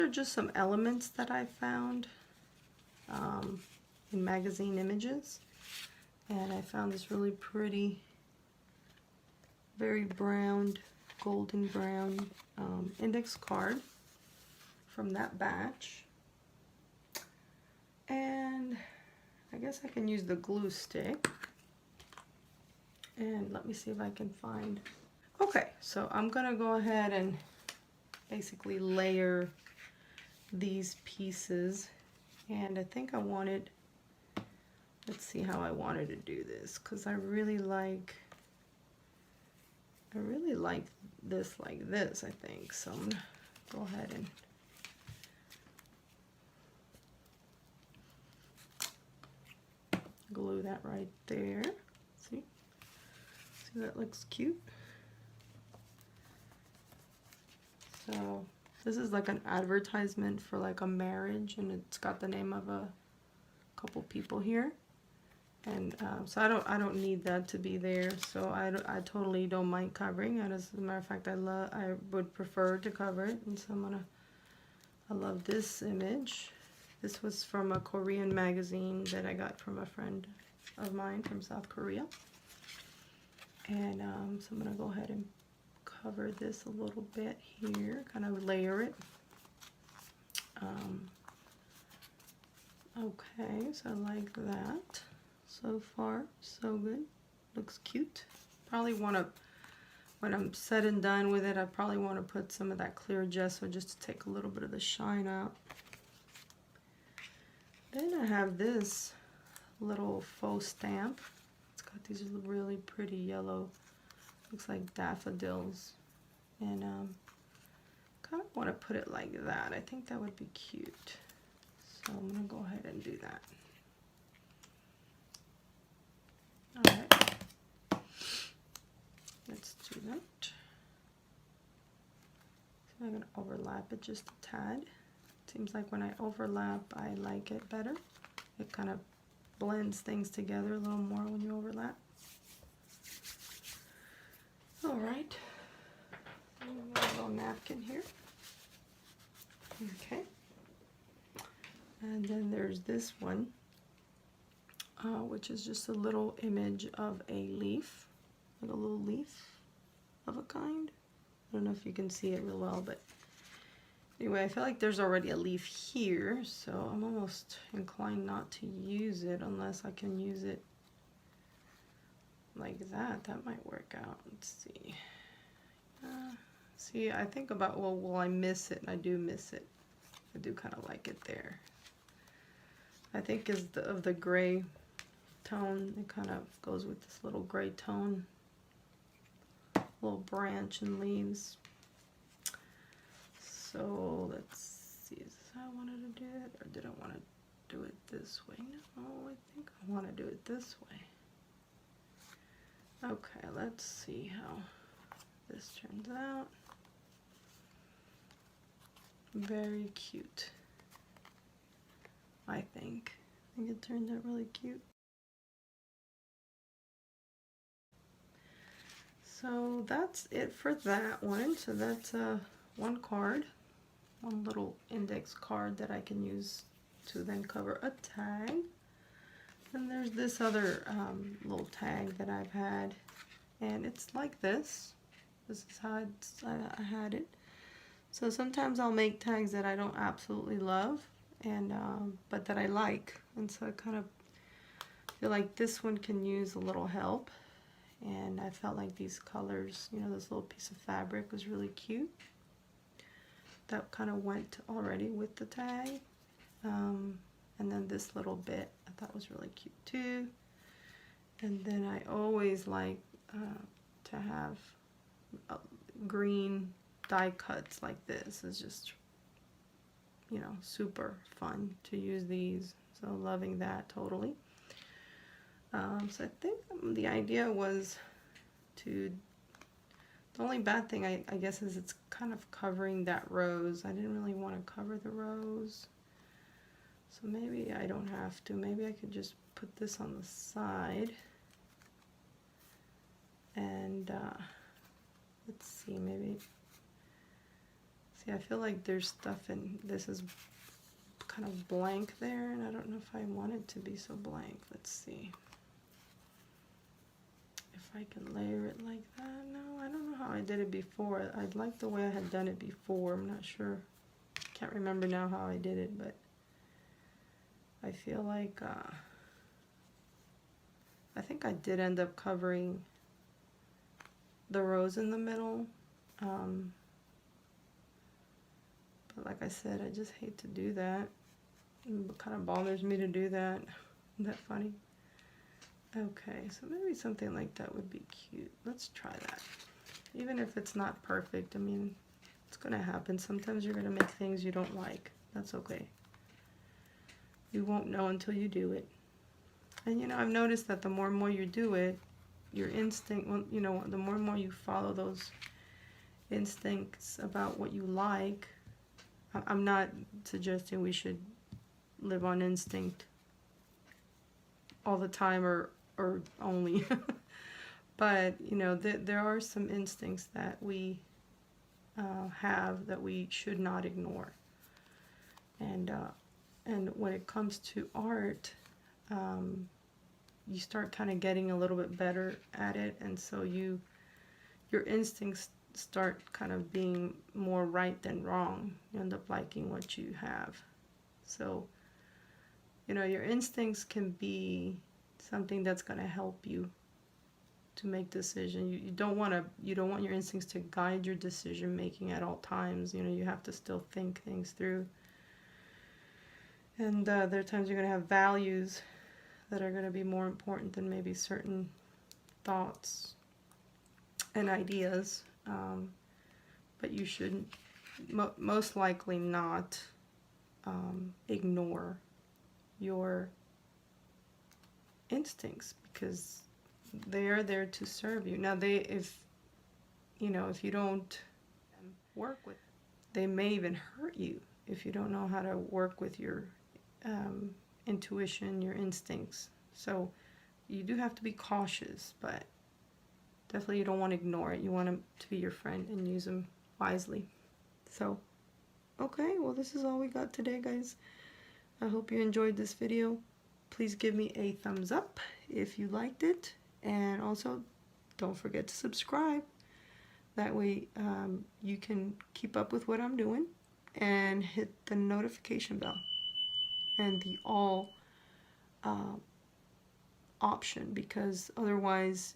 They're just some elements that I found in magazine images. And I found this really pretty, very browned, golden brown index card from that batch. And I guess I can use the glue stick. And let me see if I can find. Okay, so I'm gonna go ahead and basically layer these pieces. And I think I wanted, let's see how I wanted to do this, because I really like this like this, I think. So I'm gonna go ahead and glue that right there. See that looks cute. So this is like an advertisement for like a marriage, and it's got the name of a couple people here. And so I don't need that to be there. So I totally don't mind covering it. As a matter of fact, I would prefer to cover it. And so I love this image. This was from a Korean magazine that I got from a friend of mine from South Korea. And so I'm gonna go ahead and cover this a little bit here, kind of layer it. Okay, so I like that. So far, so good. Looks cute. Probably want to, when I'm said and done with it, I probably want to put some of that clear gesso just to take a little bit of the shine out. Then I have this little faux stamp. It's got these really pretty yellow, looks like daffodils. And kind of want to put it like that. I think that would be cute. So I'm going to go ahead and do that. Alright, let's do that. So I'm going to overlap it just a tad. Seems like when I overlap, I like it better. It kind of blends things together a little more when you overlap. Alright, a little napkin here. Okay, and then there's this one. Which is just a little image of a leaf, like a little leaf of a kind. I don't know if you can see it real well, but anyway, I feel like there's already a leaf here, so I'm almost inclined not to use it unless I can use it like that. That might work out. Let's see. See, I think about, well, will I miss it? And I do miss it. I do kind of like it there. I think is of the gray tone, it kind of goes with this little gray tone, little branch and leaves. So let's see, is this how I wanted to do it, or did I want to do it this way? No, I think I want to do it this way. Okay, let's see how this turns out. Very cute, I think. I think it turned out really cute. So that's it for that one. So that's one card, one little index card that I can use to then cover a tag. And there's this other little tag that I've had, and it's like this. This is how I had it. So sometimes I'll make tags that I don't absolutely love, and but that I like, and so I kind of feel like this one can use a little help. And I felt like these colors, you know, this little piece of fabric was really cute. That kind of went already with the tag. And then this little bit I thought was really cute too. And then I always like to have green die cuts like this. It's just, you know, super fun to use these. So loving that totally. So I think the idea was to, the only bad thing I guess is it's kind of covering that rose. I didn't really want to cover the rose. So maybe I don't have to. Maybe I could just put this on the side. And let's see, maybe See, I feel like there's stuff in, this is kind of blank there, and I don't know if I want it to be so blank. Let's see. If I can layer it like that. No, I don't know how I did it before. I like the way I had done it before. I'm not sure. Can't remember now how I did it, but I feel like I think I did end up covering the rose in the middle. But like I said, I just hate to do that. It kind of bothers me to do that. Isn't that funny? Okay, so maybe something like that would be cute. Let's try that. Even if it's not perfect, I mean, it's going to happen. Sometimes you're going to make things you don't like. That's okay. You won't know until you do it. And you know, I've noticed that the more and more you do it, your instinct, well, you know, the more and more you follow those instincts about what you like. I'm not suggesting we should live on instinct all the time or only. But, you know, there are some instincts that we have that we should not ignore. And when it comes to art, you start kind of getting a little bit better at it, and so your instincts start kind of being more right than wrong. You end up liking what you have. So, you know, your instincts can be something that's going to help you to make decisions. You don't want your instincts to guide your decision making at all times. You know, you have to still think things through. And there are times you're going to have values that are going to be more important than maybe certain thoughts and ideas. But you should most likely not ignore your instincts, because they are there to serve you. Now, if you don't work with, they may even hurt you if you don't know how to work with your intuition, your instincts. So you do have to be cautious, but definitely you don't want to ignore it. You want them to be your friend and use them wisely. So, okay, well, this is all we got today, guys. I hope you enjoyed this video. Please give me a thumbs up if you liked it, and also don't forget to subscribe. That way you can keep up with what I'm doing, and hit the notification bell and the all option, because otherwise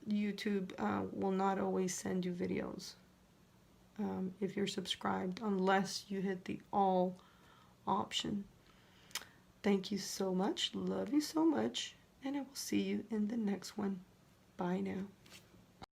YouTube will not always send you videos if you're subscribed, unless you hit the all option. Thank you so much. Love you so much. And I will see you in the next one. Bye now.